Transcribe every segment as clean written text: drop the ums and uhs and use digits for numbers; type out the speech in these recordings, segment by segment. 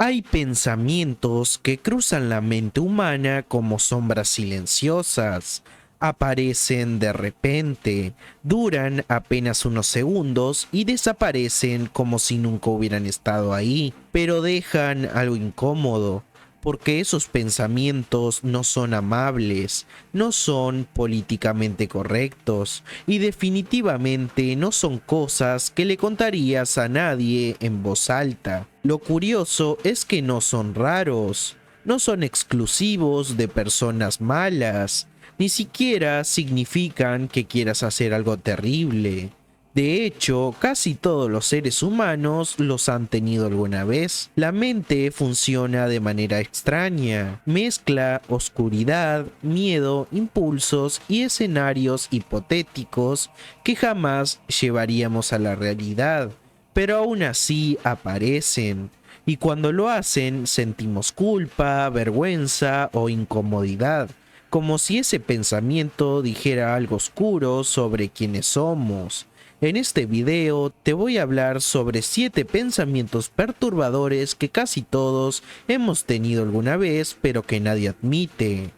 Hay pensamientos que cruzan la mente humana como sombras silenciosas. Aparecen de repente, duran apenas unos segundos y desaparecen como si nunca hubieran estado ahí, pero dejan algo incómodo, porque esos pensamientos no son amables, no son políticamente correctos y definitivamente no son cosas que le contarías a nadie en voz alta. Lo curioso es que no son raros, no son exclusivos de personas malas, ni siquiera significan que quieras hacer algo terrible. De hecho, casi todos los seres humanos los han tenido alguna vez. La mente funciona de manera extraña. Mezcla oscuridad, miedo, impulsos y escenarios hipotéticos que jamás llevaríamos a la realidad. Pero aún así aparecen. Y cuando lo hacen sentimos culpa, vergüenza o incomodidad, como si ese pensamiento dijera algo oscuro sobre quiénes somos. En este video te voy a hablar sobre 7 pensamientos perturbadores que casi todos hemos tenido alguna vez pero que nadie admite.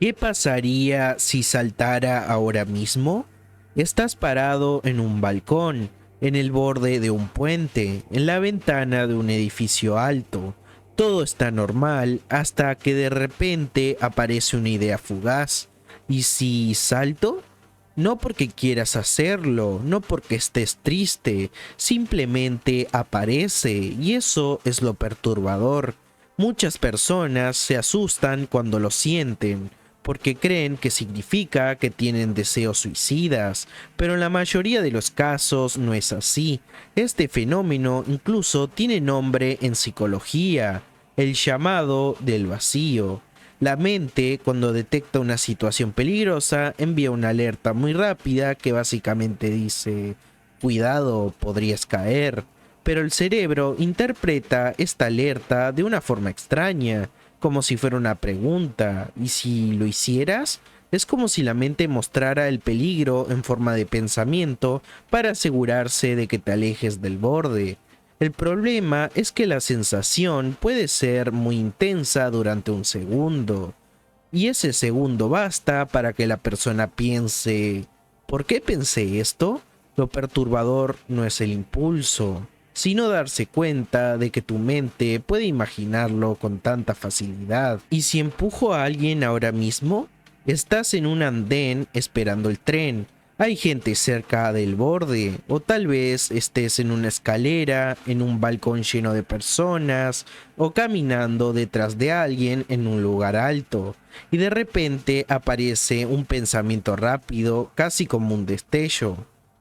¿Qué pasaría si saltara ahora mismo? Estás parado en un balcón, en el borde de un puente, en la ventana de un edificio alto. Todo está normal hasta que de repente aparece una idea fugaz. ¿Y si salto? No porque quieras hacerlo, no porque estés triste, simplemente aparece y eso es lo perturbador. Muchas personas se asustan cuando lo sienten, porque creen que significa que tienen deseos suicidas, pero en la mayoría de los casos no es así. Este fenómeno incluso tiene nombre en psicología, el llamado del vacío. La mente, cuando detecta una situación peligrosa, envía una alerta muy rápida que básicamente dice: cuidado, podrías caer. Pero el cerebro interpreta esta alerta de una forma extraña, como si fuera una pregunta. ¿Y si lo hicieras? Es como si la mente mostrara el peligro en forma de pensamiento para asegurarse de que te alejes del borde. El problema es que la sensación puede ser muy intensa durante un segundo, y ese segundo basta para que la persona piense: ¿por qué pensé esto? Lo perturbador no es el impulso, sino darse cuenta de que tu mente puede imaginarlo con tanta facilidad. ¿Y si empujo a alguien ahora mismo? Estás en un andén esperando el tren. Hay gente cerca del borde, o tal vez estés en una escalera, en un balcón lleno de personas, o caminando detrás de alguien en un lugar alto, y de repente aparece un pensamiento rápido, casi como un destello.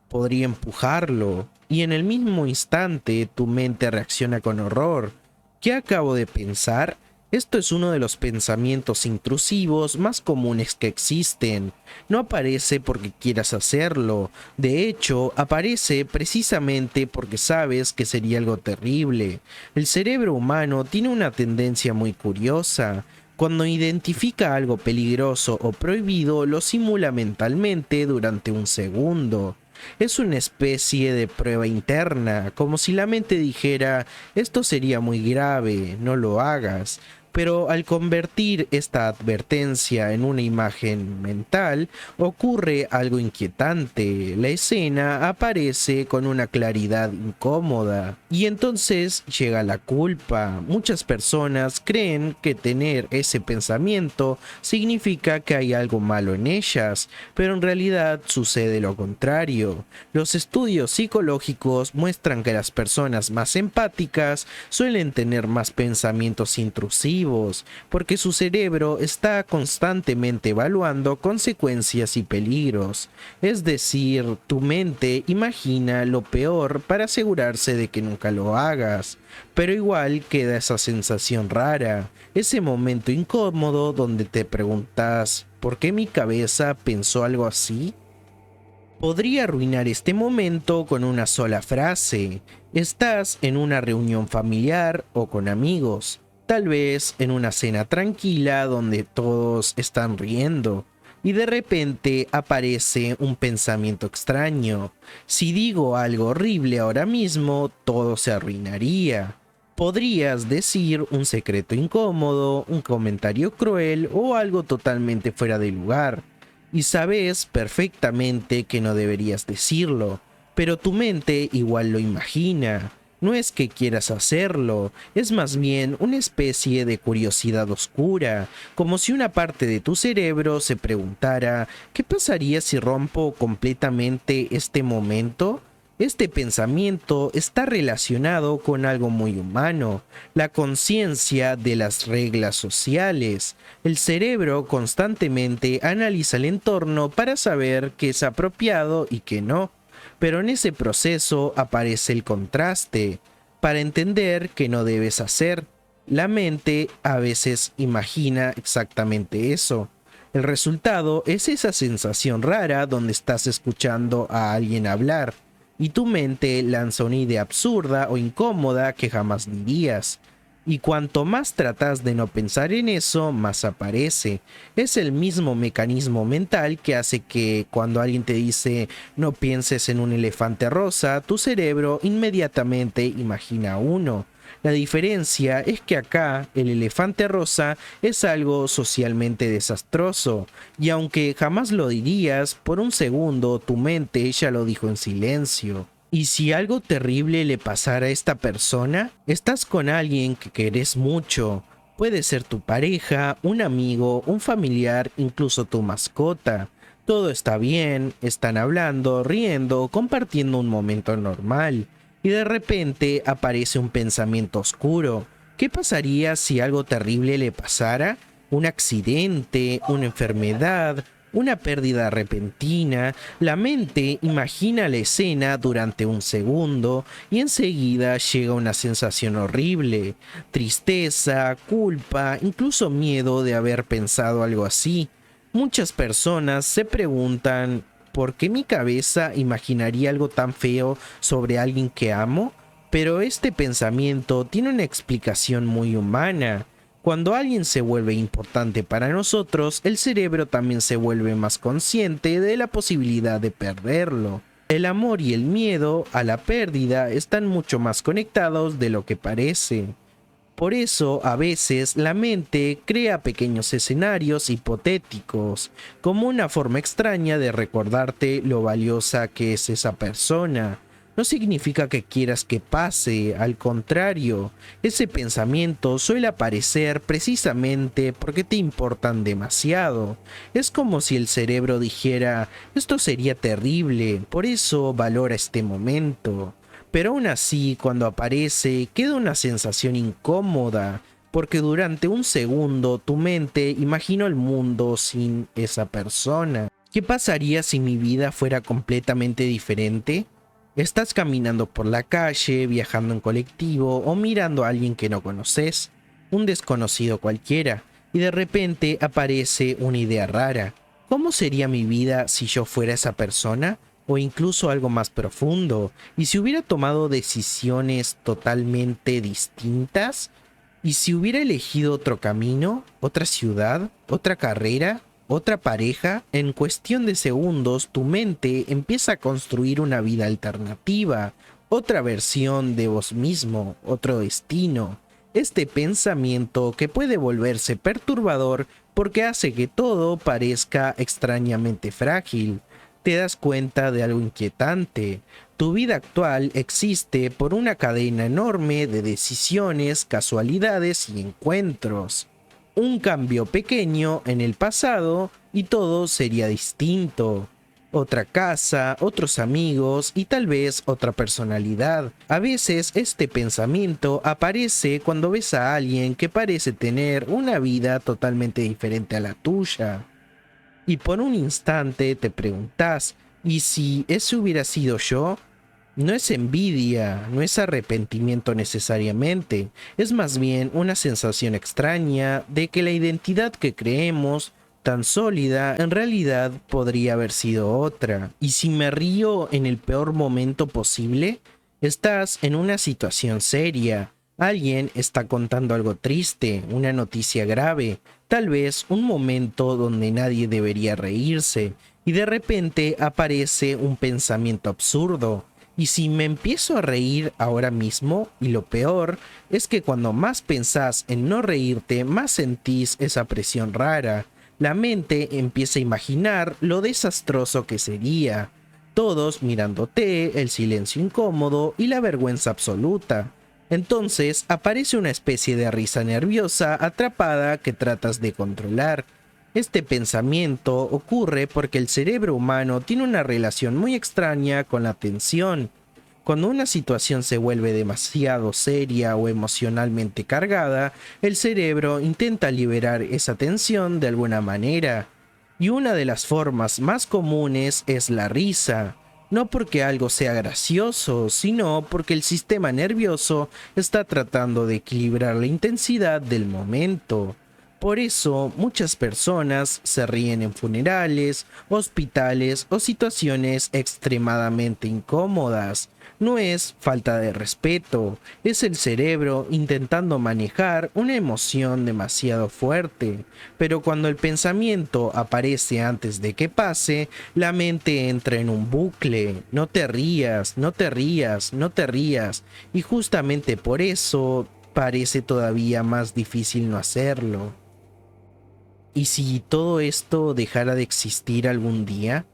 Podría empujarlo, y en el mismo instante tu mente reacciona con horror. ¿Qué acabo de pensar? Esto es uno de los pensamientos intrusivos más comunes que existen. No aparece porque quieras hacerlo, de hecho, aparece precisamente porque sabes que sería algo terrible. El cerebro humano tiene una tendencia muy curiosa. Cuando identifica algo peligroso o prohibido, lo simula mentalmente durante un segundo. Es una especie de prueba interna, como si la mente dijera: esto sería muy grave, no lo hagas. Pero al convertir esta advertencia en una imagen mental, ocurre algo inquietante. La escena aparece con una claridad incómoda. Y entonces llega la culpa. Muchas personas creen que tener ese pensamiento significa que hay algo malo en ellas, pero en realidad sucede lo contrario. Los estudios psicológicos muestran que las personas más empáticas suelen tener más pensamientos intrusivos, porque su cerebro está constantemente evaluando consecuencias y peligros. Es decir, tu mente imagina lo peor para asegurarse de que nunca lo hagas, pero igual queda esa sensación rara, ese momento incómodo donde te preguntas: ¿por qué mi cabeza pensó algo así? Podría arruinar este momento con una sola frase. Estás en una reunión familiar o con amigos, tal vez en una cena tranquila donde todos están riendo. y de repente aparece un pensamiento extraño. Si digo algo horrible ahora mismo, todo se arruinaría. Podrías decir un secreto incómodo, un comentario cruel o algo totalmente fuera de lugar. Y sabes perfectamente que no deberías decirlo, pero tu mente igual lo imagina. No es que quieras hacerlo, es más bien una especie de curiosidad oscura, como si una parte de tu cerebro se preguntara, ¿qué pasaría si rompo completamente este momento? Este pensamiento está relacionado con algo muy humano, la conciencia de las reglas sociales. El cerebro constantemente analiza el entorno para saber qué es apropiado y qué no, pero en ese proceso aparece el contraste, para entender qué no debes hacer. La mente a veces imagina exactamente eso. El resultado es esa sensación rara donde estás escuchando a alguien hablar y tu mente lanza una idea absurda o incómoda que jamás dirías. Y cuanto más tratas de no pensar en eso, más aparece. Es el mismo mecanismo mental que hace que cuando alguien te dice no pienses en un elefante rosa, tu cerebro inmediatamente imagina uno. La diferencia es que acá el elefante rosa es algo socialmente desastroso, y aunque jamás lo dirías, por un segundo tu mente ya lo dijo en silencio. ¿Y si algo terrible le pasara a esta persona? Estás con alguien que querés mucho. Puede ser tu pareja, un amigo, un familiar, incluso tu mascota. Todo está bien, están hablando, riendo, compartiendo un momento normal. Y de repente aparece un pensamiento oscuro. ¿Qué pasaría si algo terrible le pasara? ¿Un accidente? ¿Una enfermedad? ¿Una pérdida repentina? La mente imagina la escena durante un segundo y enseguida llega una sensación horrible. Tristeza, culpa, incluso miedo de haber pensado algo así. Muchas personas se preguntan, ¿por qué mi cabeza imaginaría algo tan feo sobre alguien que amo? Pero este pensamiento tiene una explicación muy humana. Cuando alguien se vuelve importante para nosotros, el cerebro también se vuelve más consciente de la posibilidad de perderlo. El amor y el miedo a la pérdida están mucho más conectados de lo que parece. Por eso, a veces, la mente crea pequeños escenarios hipotéticos, como una forma extraña de recordarte lo valiosa que es esa persona. No significa que quieras que pase, al contrario, ese pensamiento suele aparecer precisamente porque te importan demasiado. Es como si el cerebro dijera, esto sería terrible, por eso valora este momento. Pero aún así, cuando aparece, queda una sensación incómoda, porque durante un segundo tu mente imaginó el mundo sin esa persona. ¿Qué pasaría si mi vida fuera completamente diferente? Estás caminando por la calle, viajando en colectivo o mirando a alguien que no conoces, un desconocido cualquiera, y de repente aparece una idea rara. ¿Cómo sería mi vida si yo fuera esa persona? O incluso algo más profundo, ¿y si hubiera tomado decisiones totalmente distintas? ¿Y si hubiera elegido otro camino, otra ciudad, otra carrera, otra pareja? En cuestión de segundos, tu mente empieza a construir una vida alternativa, otra versión de vos mismo, otro destino. Este pensamiento que puede volverse perturbador porque hace que todo parezca extrañamente frágil. Te das cuenta de algo inquietante. Tu vida actual existe por una cadena enorme de decisiones, casualidades y encuentros. Un cambio pequeño en el pasado y todo sería distinto. Otra casa, otros amigos y tal vez otra personalidad. A veces este pensamiento aparece cuando ves a alguien que parece tener una vida totalmente diferente a la tuya. Y por un instante te preguntás, ¿y si ese hubiera sido yo? No es envidia, no es arrepentimiento necesariamente, es más bien una sensación extraña de que la identidad que creemos tan sólida en realidad podría haber sido otra. ¿Y si me río en el peor momento posible? Estás en una situación seria. Alguien está contando algo triste, una noticia grave, tal vez un momento donde nadie debería reírse, y de repente aparece un pensamiento absurdo. Y si me empiezo a reír ahora mismo, y lo peor es que cuando más pensás en no reírte, más sentís esa presión rara. La mente empieza a imaginar lo desastroso que sería. Todos mirándote, el silencio incómodo y la vergüenza absoluta. Entonces aparece una especie de risa nerviosa atrapada que tratas de controlar. Este pensamiento ocurre porque el cerebro humano tiene una relación muy extraña con la tensión. Cuando una situación se vuelve demasiado seria o emocionalmente cargada, el cerebro intenta liberar esa tensión de alguna manera. Y una de las formas más comunes es la risa. No porque algo sea gracioso, sino porque el sistema nervioso está tratando de equilibrar la intensidad del momento. Por eso, muchas personas se ríen en funerales, hospitales o situaciones extremadamente incómodas. No es falta de respeto, es el cerebro intentando manejar una emoción demasiado fuerte. Pero cuando el pensamiento aparece antes de que pase, la mente entra en un bucle. No te rías, no te rías, no te rías. Y justamente por eso parece todavía más difícil no hacerlo. ¿Y si todo esto dejara de existir algún día?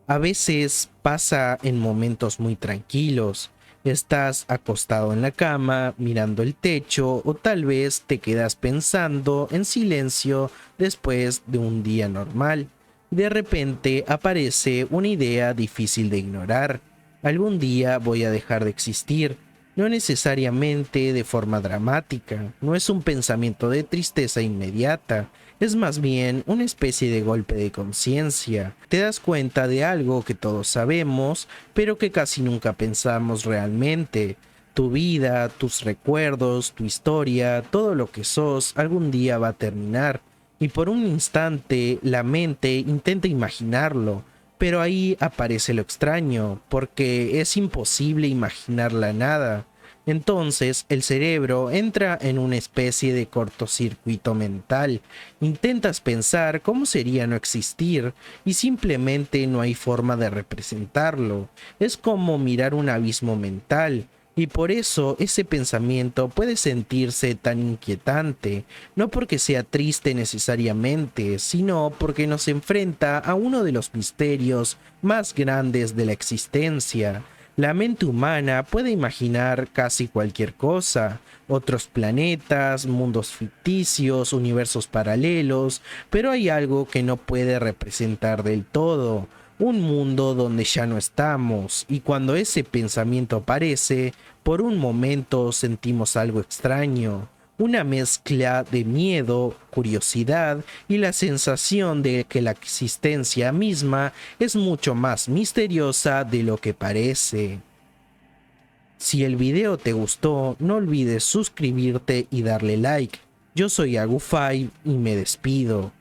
A veces pasa en momentos muy tranquilos. Estás acostado en la cama, mirando el techo, o tal vez te quedas pensando en silencio después de un día normal. De repente aparece una idea difícil de ignorar. Algún día voy a dejar de existir. No necesariamente de forma dramática, no es un pensamiento de tristeza inmediata, es más bien una especie de golpe de conciencia. Te das cuenta de algo que todos sabemos, pero que casi nunca pensamos realmente. Tu vida, tus recuerdos, tu historia, todo lo que sos, algún día va a terminar. Y por un instante la mente intenta imaginarlo, pero ahí aparece lo extraño, porque es imposible imaginar la nada. Entonces el cerebro entra en una especie de cortocircuito mental. Intentas pensar cómo sería no existir y simplemente no hay forma de representarlo. Es como mirar un abismo mental. Y por eso ese pensamiento puede sentirse tan inquietante, no porque sea triste necesariamente, sino porque nos enfrenta a uno de los misterios más grandes de la existencia. La mente humana puede imaginar casi cualquier cosa, otros planetas, mundos ficticios, universos paralelos, pero hay algo que no puede representar del todo, un mundo donde ya no estamos, y cuando ese pensamiento aparece, por un momento sentimos algo extraño, una mezcla de miedo, curiosidad y la sensación de que la existencia misma es mucho más misteriosa de lo que parece. Si el video te gustó, no olvides suscribirte y darle like. Yo soy Agufai y me despido.